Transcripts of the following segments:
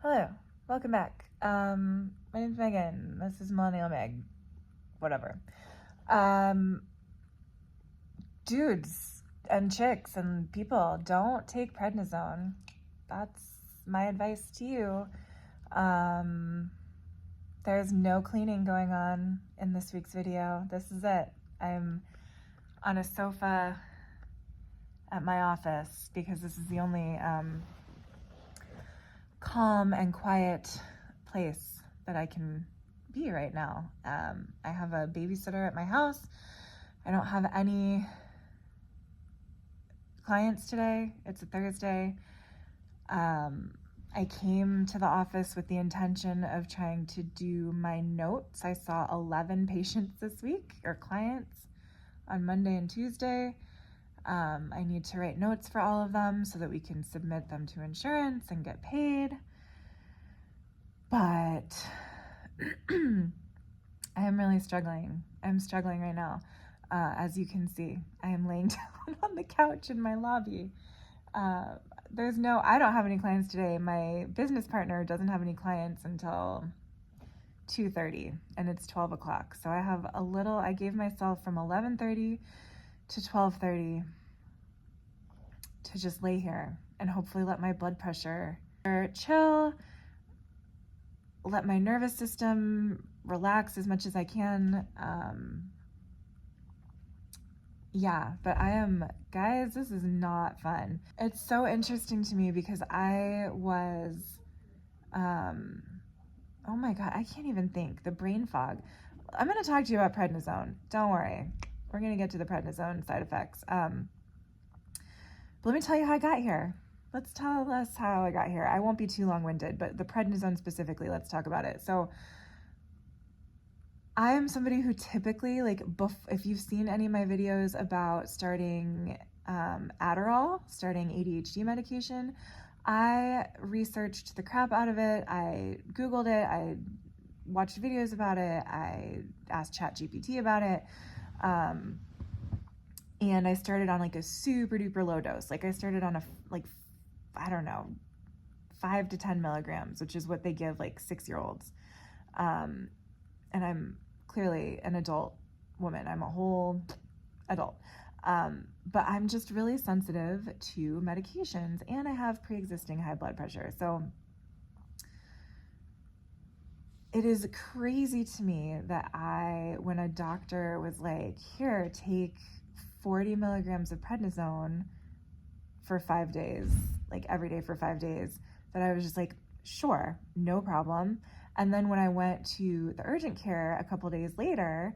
Hello, welcome back. My name's Megan. This is Millennial Meg. Whatever. Um, Dudes and chicks and people, don't take prednisone. That's my advice to you. Um, there's no cleaning going on in this week's video. This is it. I'm on a sofa at my office because this is the only calm and quiet place that I can be right now. I have a babysitter at my house. I don't have any clients today. It's a Thursday. I came to the office with the intention of trying to do my notes. I saw 11 patients this week, or clients, on Monday and Tuesday. I need to write notes for all of them so that we can submit them to insurance and get paid. But I am really struggling. I'm struggling right now. As you can see, I am laying down on the couch in my lobby. I don't have any clients today. My business partner doesn't have any clients until 2:30, and it's 12 o'clock. So I gave myself from 11:30 to 12:30 to just lay here and hopefully let my blood pressure chill, let my nervous system relax as much as I can. But guys, this is not fun. It's so interesting to me because I was, oh my God, I can't even think. The brain fog. I'm going to talk to you about prednisone. Don't worry. We're going to get to the prednisone side effects. But let me tell you how I got here. Let's tell us how I got here. I won't be too long-winded, but the prednisone specifically, let's talk about it. So I am somebody who typically, if you've seen any of my videos about starting Adderall, starting ADHD medication, I researched the crap out of it. I Googled it. I watched videos about it. I asked ChatGPT about it. And I started on a super duper low dose. I started on 5 to 10 milligrams, which is what they give 6-year-olds. And I'm clearly an adult woman. I'm a whole adult. But I'm just really sensitive to medications, and I have pre-existing high blood pressure. So it is crazy to me that when a doctor was like, here, take 40 milligrams of prednisone for 5 days, every day for 5 days, that I was just like, sure, no problem. And then when I went to the urgent care a couple days later,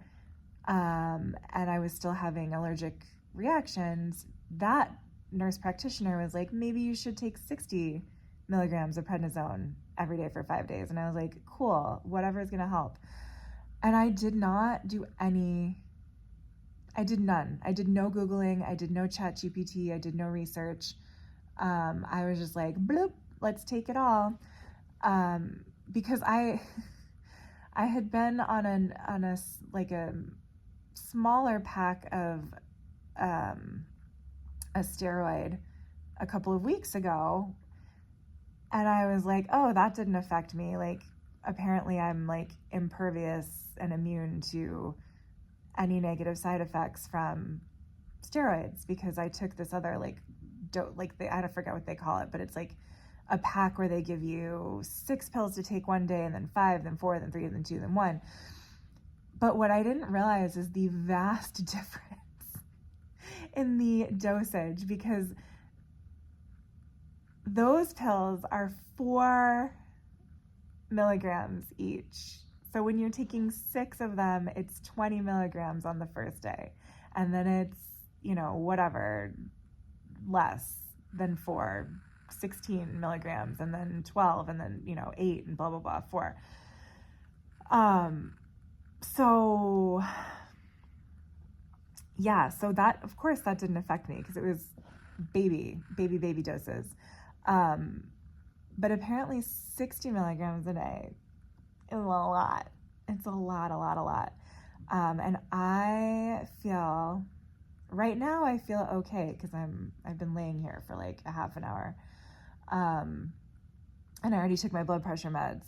and I was still having allergic reactions, that nurse practitioner was like, maybe you should take 60 milligrams of prednisone every day for 5 days. And I was like, cool, whatever is going to help. And I did not do any, I did none. I did no Googling. I did no ChatGPT. I did no research. I was just like, bloop, let's take it all. Because I had been on a smaller pack of a steroid a couple of weeks ago, and I was like, oh, that didn't affect me. Apparently I'm impervious and immune to any negative side effects from steroids because I took this other I forget what they call it, but it's a pack where they give you 6 pills to take one day, and then 5, then 4, then 3, then 2, then 1. But what I didn't realize is the vast difference in the dosage, because those pills are 4 milligrams each. So when you're taking 6 of them, it's 20 milligrams on the first day. And then it's, whatever, less than 4, 16 milligrams, and then 12, and then, 8, and blah, blah, blah, 4. So that, of course, that didn't affect me because it was baby doses. But apparently 60 milligrams a day is a lot. It's a lot. And right now I feel okay because I've been laying here for a half an hour. and I already took my blood pressure meds.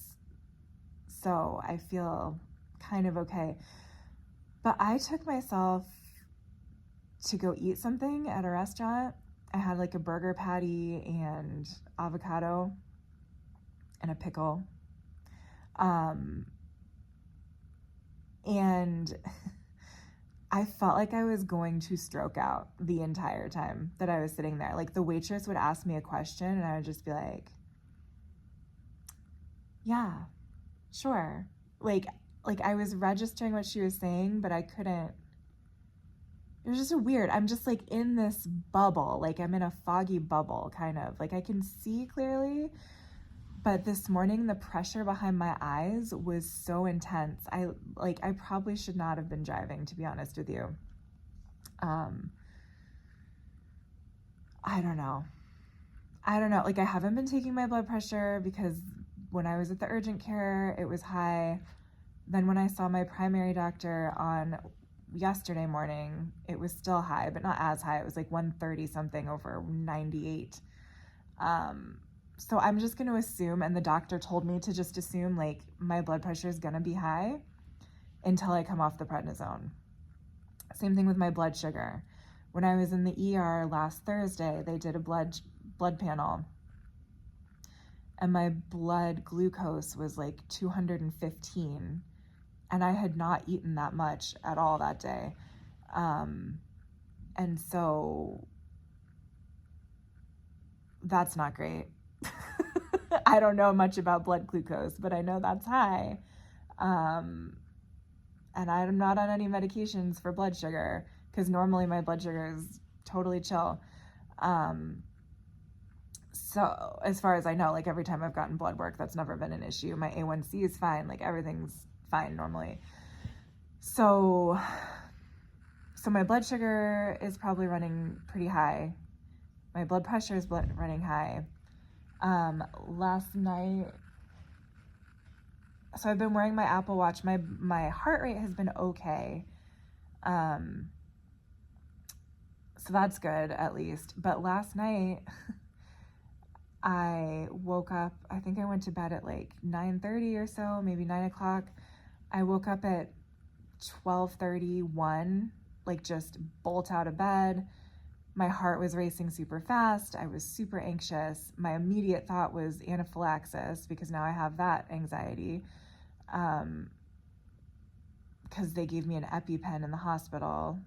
So I feel kind of okay. But I took myself to go eat something at a restaurant. I had like a burger patty and avocado and a pickle. And I felt like I was going to stroke out the entire time that I was sitting there. Like the waitress would ask me a question and I would just be like, yeah, sure. Like I was registering what she was saying, but I couldn't. It was just so weird. I'm just like in this bubble. Like I'm in a foggy bubble, kind of. Like I can see clearly, but this morning the pressure behind my eyes was so intense. I probably should not have been driving, to be honest with you. I don't know. Like I haven't been taking my blood pressure because when I was at the urgent care, it was high. Then when I saw my primary doctor on yesterday morning, it was still high, but not as high. It was like 130 something over 98. So I'm just going to assume, and the doctor told me to just assume, like, my blood pressure is going to be high until I come off the prednisone. Same thing with my blood sugar. When I was in the ER last Thursday, they did a blood panel, and my blood glucose was like 215, and I had not eaten that much at all that day. And so that's not great. I don't know much about blood glucose, but I know that's high. And I'm not on any medications for blood sugar because normally my blood sugar is totally chill. So as far as I know, like every time I've gotten blood work, that's never been an issue. My A1C is fine. Like everything's fine normally. So my blood sugar is probably running pretty high. My blood pressure is running high. Last night, so I've been wearing my Apple Watch. My heart rate has been okay. So that's good at least. But last night, I woke up, I think I went to bed at like 9:30 or so, maybe 9 o'clock. I woke up at 12:31, like just bolt out of bed. My heart was racing super fast. I was super anxious. My immediate thought was anaphylaxis because now I have that anxiety. Because they gave me an EpiPen in the hospital,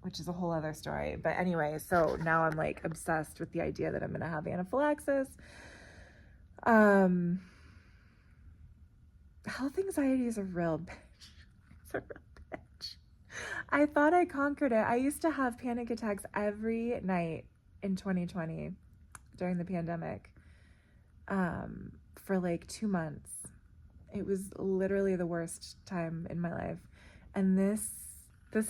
which is a whole other story. But anyway, so now I'm like obsessed with the idea that I'm going to have anaphylaxis. Health anxiety is a real bitch. It's a real bitch. I thought I conquered it. I used to have panic attacks every night in 2020 during the pandemic for like 2 months. It was literally the worst time in my life. And this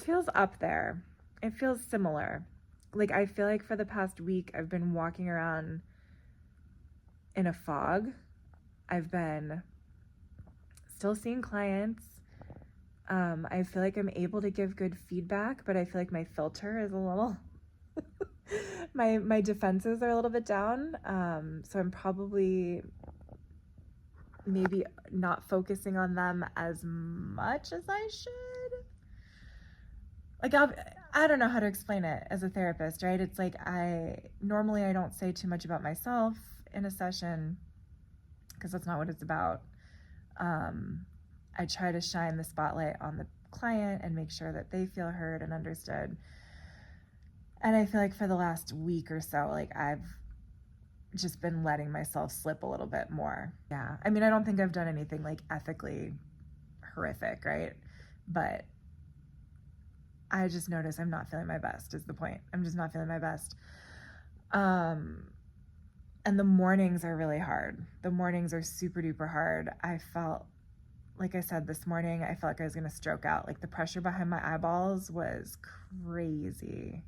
feels up there. It feels similar. Like I feel like for the past week, I've been walking around in a fog. I've been still seeing clients. I feel like I'm able to give good feedback, but I feel like my filter is a little, my defenses are a little bit down. So I'm probably maybe not focusing on them as much as I should. Like I don't know how to explain it as a therapist, right? It's like normally I don't say too much about myself in a session because that's not what it's about. I try to shine the spotlight on the client and make sure that they feel heard and understood. And I feel like for the last week or so, like I've just been letting myself slip a little bit more. Yeah. I mean, I don't think I've done anything like ethically horrific, right? But I just notice I'm not feeling my best is the point. I'm just not feeling my best. And the mornings are really hard. The mornings are super duper hard. I felt, like I said this morning, I felt like I was going to stroke out. Like the pressure behind my eyeballs was crazy.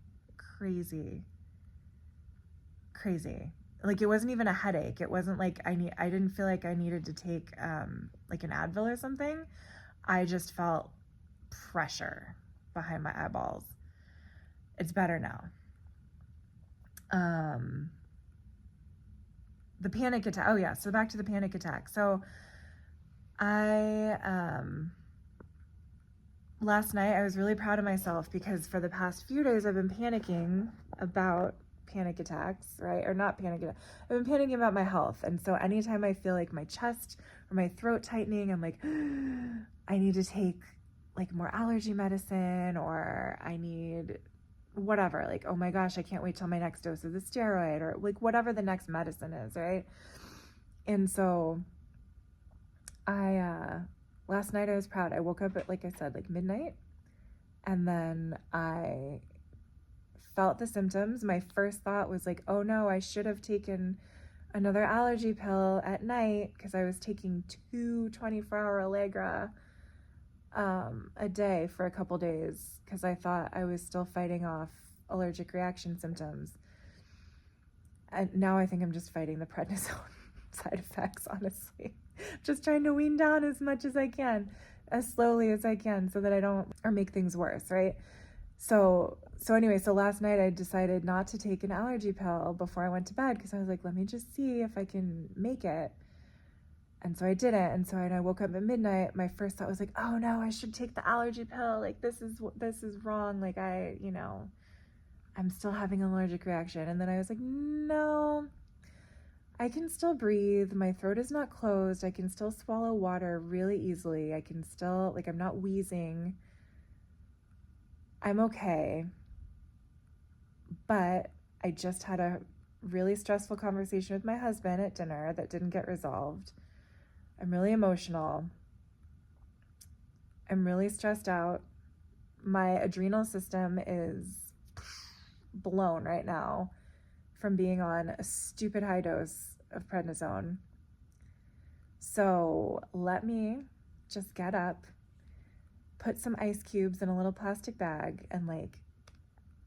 Like it wasn't even a headache. It wasn't like I didn't feel like I needed to take like an Advil or something. I just felt pressure behind my eyeballs. It's better now. the panic attack. Oh yeah, so back to the panic attack. So I last night I was really proud of myself because for the past few days I've been panicking about panic attacks, right? Or not panic attacks. I've been panicking about my health. And so anytime I feel like my chest or my throat tightening, I'm like, I need to take like more allergy medicine, or I need whatever, like, oh my gosh, I can't wait till my next dose of the steroid, or like whatever the next medicine is, right? And so I last night I was proud. I woke up at, like I said, like midnight, and then I felt the symptoms. My first thought was like, oh no, I should have taken another allergy pill at night, because I was taking 2 24-hour Allegra a day for a couple days, because I thought I was still fighting off allergic reaction symptoms. And now I think I'm just fighting the prednisone side effects, honestly. Just trying to wean down as much as I can, as slowly as I can, so that I don't or make things worse, right? So anyway, so last night I decided not to take an allergy pill before I went to bed, because I was like, let me just see if I can make it. And so I didn't. And so when I woke up at midnight, my first thought was like, oh no, I should take the allergy pill. Like, this is wrong. Like, I'm still having an allergic reaction. And then I was like, no, I can still breathe. My throat is not closed. I can still swallow water really easily. I can still, like, I'm not wheezing. I'm okay. But I just had a really stressful conversation with my husband at dinner that didn't get resolved. I'm really emotional. I'm really stressed out. My adrenal system is blown right now from being on a stupid high dose of prednisone. So let me just get up, put some ice cubes in a little plastic bag, and like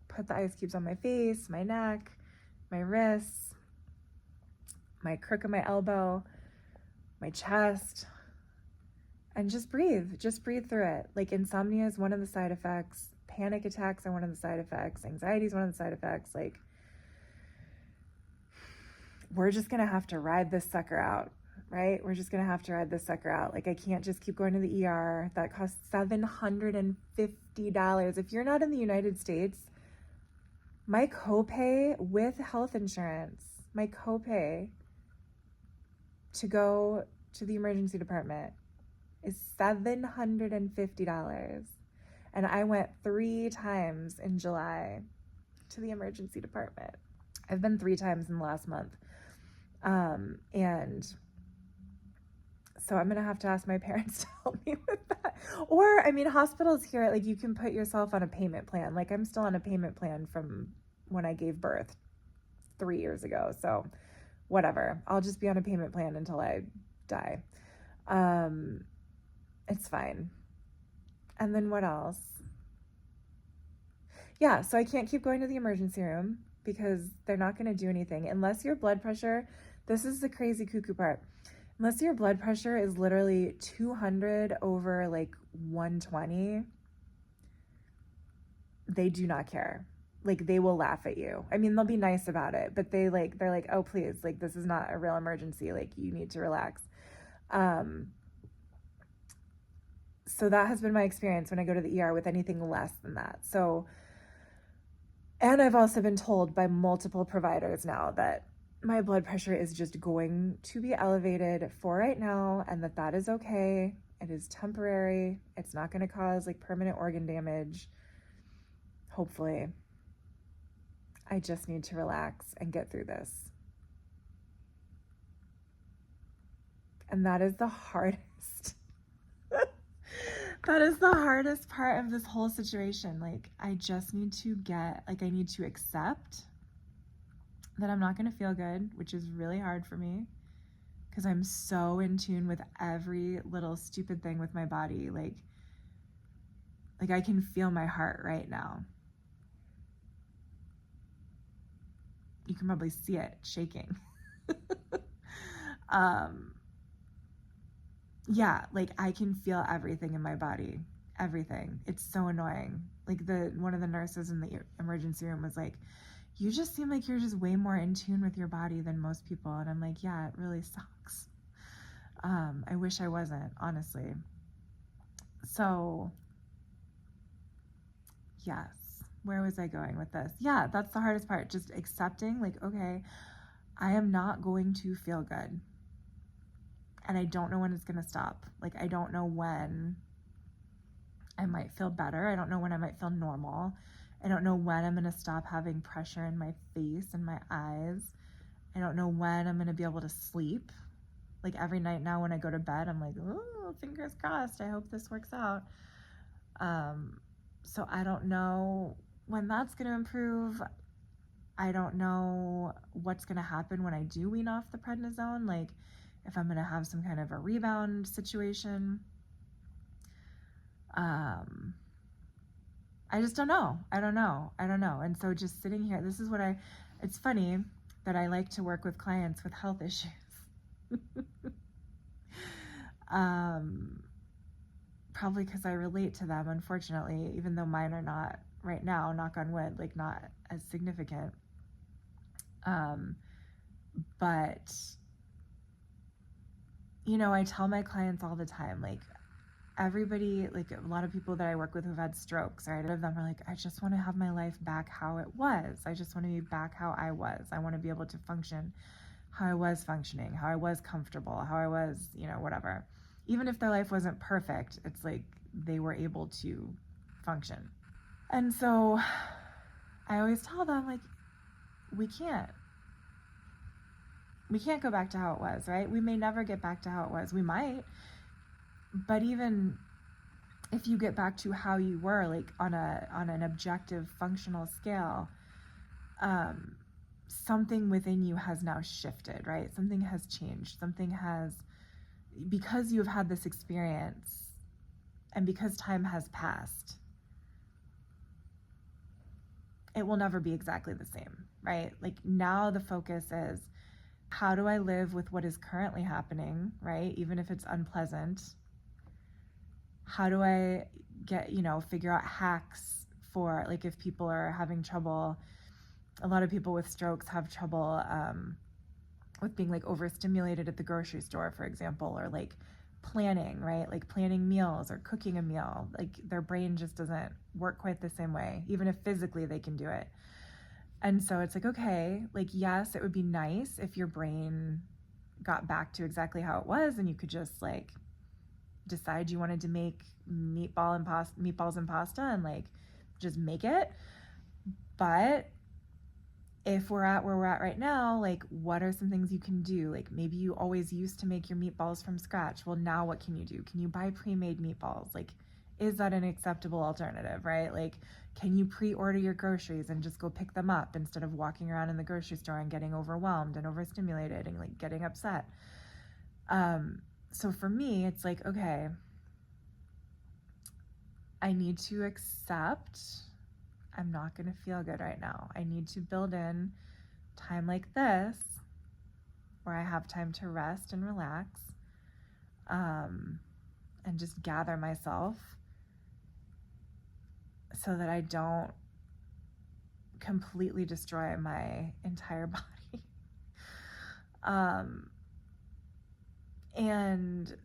put the ice cubes on my face, my neck, my wrists, my crook of my elbow, my chest, and just breathe through it. Like, insomnia is one of the side effects. Panic attacks are one of the side effects. Anxiety is one of the side effects. Like, we're just going to have to ride this sucker out, right? We're just going to have to ride this sucker out. Like, I can't just keep going to the ER. That costs $750. If you're not in the United States, my copay with health insurance, my copay to go to the emergency department is $750. And I went 3 times in July to the emergency department. I've been 3 times in the last month. And so I'm going to have to ask my parents to help me with that. Or, I mean, hospitals here, like, you can put yourself on a payment plan. Like, I'm still on a payment plan from when I gave birth 3 years ago. So whatever. I'll just be on a payment plan until I die. It's fine. And then what else? Yeah, so I can't keep going to the emergency room because they're not going to do anything unless your blood pressure, this is the crazy cuckoo part, unless your blood pressure is literally 200 over like 120, they do not care. Like, they will laugh at you. I mean, they'll be nice about it, but they're like, oh, please, like, this is not a real emergency. Like, you need to relax. So that has been my experience when I go to the ER with anything less than that. So, and I've also been told by multiple providers now that my blood pressure is just going to be elevated for right now, and that is okay. It is temporary. It's not going to cause like permanent organ damage. Hopefully. I just need to relax and get through this. And that is the hardest. That is the hardest part of this whole situation. Like, I just need to I need to accept that I'm not going to feel good, which is really hard for me because I'm so in tune with every little stupid thing with my body. Like I can feel my heart right now. You can probably see it shaking. Yeah, like I can feel everything in my body, everything. It's so annoying. Like one of the nurses in the emergency room was like, you just seem like you're just way more in tune with your body than most people. And I'm like, yeah, it really sucks. I wish I wasn't, honestly. So, yes. Where was I going with this? Yeah, that's the hardest part. Just accepting, like, okay, I am not going to feel good. And I don't know when it's going to stop. Like, I don't know when I might feel better. I don't know when I might feel normal. I don't know when I'm going to stop having pressure in my face and my eyes. I don't know when I'm going to be able to sleep. Like, every night now when I go to bed, I'm like, oh, fingers crossed. I hope this works out. So I don't know when that's going to improve. I don't know what's going to happen when I do wean off the prednisone. Like, if I'm going to have some kind of a rebound situation. I just don't know. I don't know. And so just sitting here, this is what it's funny that I like to work with clients with health issues. Probably because I relate to them, unfortunately, even though mine are not right now, knock on wood, like not as significant. But, you know, I tell my clients all the time, like, everybody, like a lot of people that I work with who've had strokes, right? A lot of them are like, I just want to have my life back how it was. I just want to be back how I was. I want to be able to function how I was functioning, how I was comfortable, how I was, you know, whatever. Even if their life wasn't perfect, it's like they were able to function. And so I always tell them, like, we can't go back to how it was, right? We may never get back to how it was. We might, but even if you get back to how you were, like on an objective functional scale, something within you has now shifted, right? Something has changed. Something has, because you've had this experience and because time has passed, it will never be exactly the same, right? Like, now the focus is, how do I live with what is currently happening, right? Even if it's unpleasant. How do I figure out hacks for, like, if people are having trouble, a lot of people with strokes have trouble with being like overstimulated at the grocery store, for example, or like planning, right? Like planning meals or cooking a meal. Like, their brain just doesn't work quite the same way, even if physically they can do it. And so it's like, okay, like, yes, it would be nice if your brain got back to exactly how it was and you could just like decide you wanted to make meatballs and pasta and like just make it. But if we're at where we're at right now, like, what are some things you can do? Like, maybe you always used to make your meatballs from scratch. Well, now what can you do? Can you buy pre-made meatballs? Like, is that an acceptable alternative, right? Like, can you pre-order your groceries and just go pick them up instead of walking around in the grocery store and getting overwhelmed and overstimulated and like getting upset? So for me, it's like, okay, I need to accept I'm not going to feel good right now. I need to build in time like this where I have time to rest and relax, and just gather myself so that I don't completely destroy my entire body. And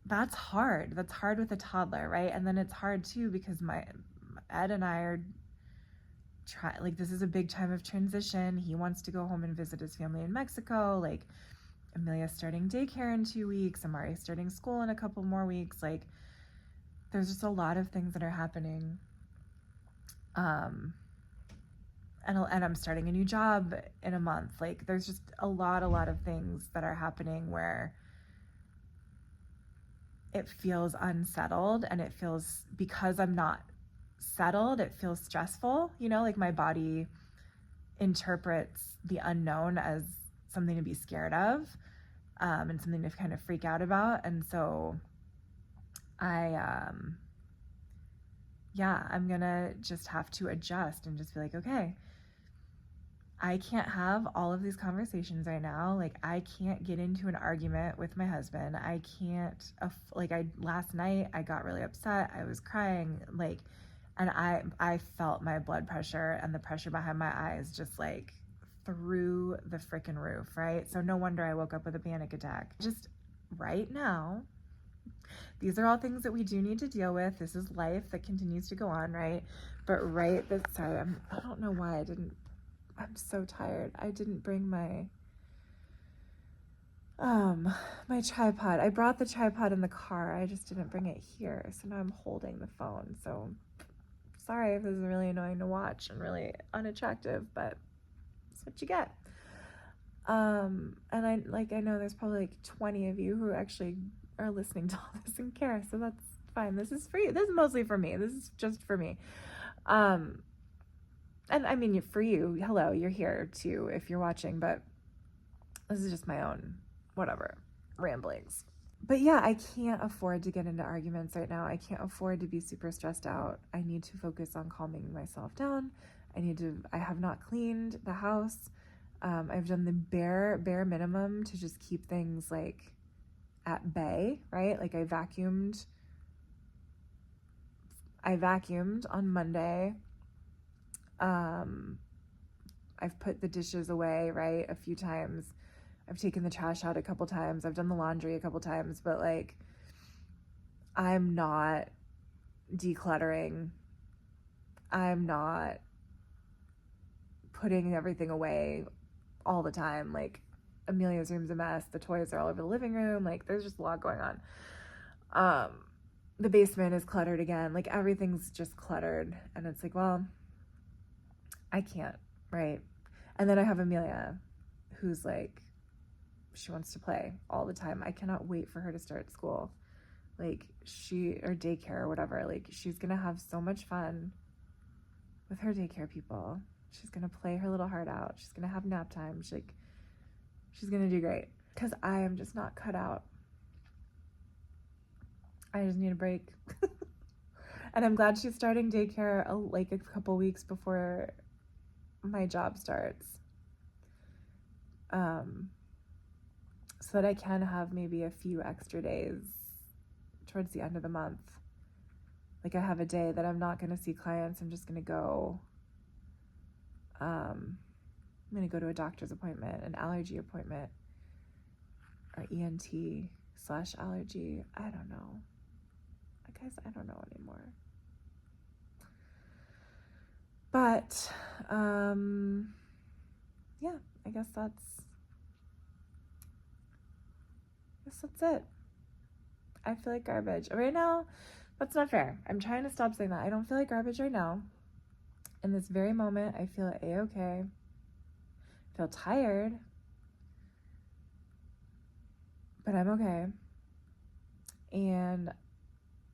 that's hard. That's hard with a toddler, right? And then it's hard too because Ed and I are this is a big time of transition. He wants to go home and visit his family in Mexico. Like, Amelia's starting daycare in 2 weeks. Amari's starting school in a couple more weeks. Like, there's just a lot of things that are happening. And I'm starting a new job in a month. Like, there's just a lot of things that are happening where it feels unsettled, and it feels, because I'm not settled, it feels stressful, like my body interprets the unknown as something to be scared of, and something to kind of freak out about. And so I'm gonna just have to adjust and just be like, okay, I can't have all of these conversations right now. Like, I can't get into an argument with my husband. I can't, last night I got really upset. I was crying. Like, And I felt my blood pressure and the pressure behind my eyes just like through the freaking roof, right? So no wonder I woke up with a panic attack. Just right now, these are all things that we do need to deal with. This is life that continues to go on, right? But sorry, I don't know why I'm so tired. I didn't bring my my tripod. I brought the tripod in the car. I just didn't bring it here. So now I'm holding the phone. So sorry if this is really annoying to watch and really unattractive, but it's what you get. And I know there's probably like 20 of you who actually are listening to all this and care, so that's fine. This is for you. This is mostly for me. This is just for me. And I mean, for you, hello, you're here too if you're watching, but this is just my own, whatever, ramblings. But yeah, I can't afford to get into arguments right now. I can't afford to be super stressed out. I need to focus on calming myself down. I have not cleaned the house. I've done the bare minimum to just keep things like at bay, right? Like I vacuumed on Monday. I've put the dishes away, right, a few times. I've taken the trash out a couple times. I've done the laundry a couple times, but like I'm not decluttering. I'm not putting everything away all the time. Like Amelia's room's a mess. The toys are all over the living room. Like there's just a lot going on. The basement is cluttered again. Like everything's just cluttered. And it's like, well, I can't, right? And then I have Amelia who's like, she wants to play all the time. I cannot wait for her to start school. Like or daycare or whatever. Like she's going to have so much fun with her daycare people. She's going to play her little heart out. She's going to have nap time. She's going to do great. Because I am just not cut out. I just need a break. And I'm glad she's starting daycare like a couple weeks before my job starts. So that I can have maybe a few extra days towards the end of the month. Like I have a day that I'm not going to see clients. I'm just going to go. I'm going to go to a doctor's appointment, an allergy appointment, or ENT/allergy. I don't know. Guys, I don't know anymore. But, yeah, I guess that's it. I feel like garbage. Right now, that's not fair. I'm trying to stop saying that. I don't feel like garbage right now. In this very moment, I feel A-okay. I feel tired. But I'm okay. And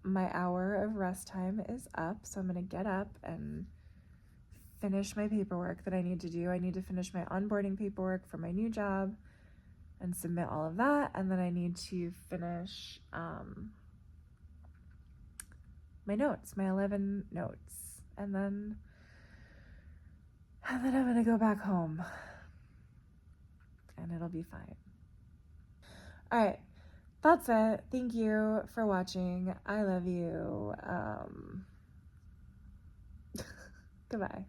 my hour of rest time is up, so I'm going to get up and finish my paperwork that I need to do. I need to finish my onboarding paperwork for my new job and submit all of that, and then I need to finish my notes, my 11 notes, and then I'm going to go back home, and it'll be fine. All right. That's it. Thank you for watching. I love you. Goodbye.